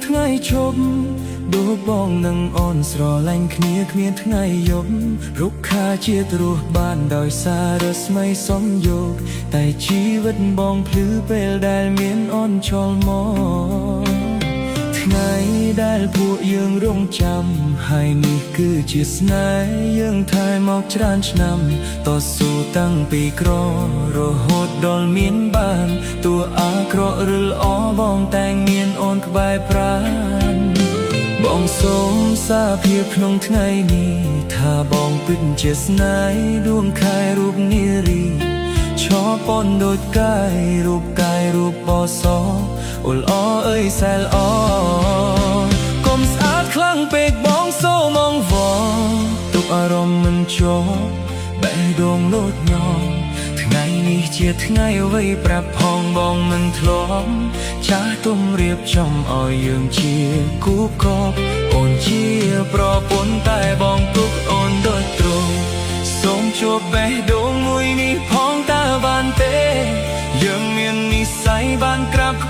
ថ្ងៃជប់ដូរបងនឹងអូនស្រឡាញ់គ្នាគ្មានថ្ងៃយប់រុក្ខាជាតិរស់បានដោយសាររស្មីសំយោគតែជីវិតបងភ្លឺពេលដែលមានអូនចូលមកថ្ងៃដែលពួកយើងរងចាំហើយនេះគឺជាស្នេហ៍យើងថែមកច្រើនឆ្នាំតស៊ូតាំងពីក្ររហូតដល់មានបានតួអាក្រក់ឬល្អបងតែងមានអូនក្បែរប្រាណបងសូមសារភាពក្នុងថ្ងៃនេះថាបងពិតជាស្នេហ៍ដួងខែរូបនារីឈរពន់ដូចកាយរូបកាយរូបបសអូលអអើយសែលអកុំស្អាតខ្លាំងពេកបងសូមអង្វរទុកអារម្មណ៍មិនជាប់បេះដូងលោតញ័រថ្ងៃនេះជាថ្ងៃអ្វីប្រាប់ផងបងមិនធ្លាប់ចាស់ទុំរៀបចំឲ្យយើងជាគូកបអូនជាប្រពន្ធតែបងទុកអូនដូចទ្រង់សូមជួបបេះដូងមួយនេះផងតើបានទេយើងមាននិស្ស័យបានក្រាប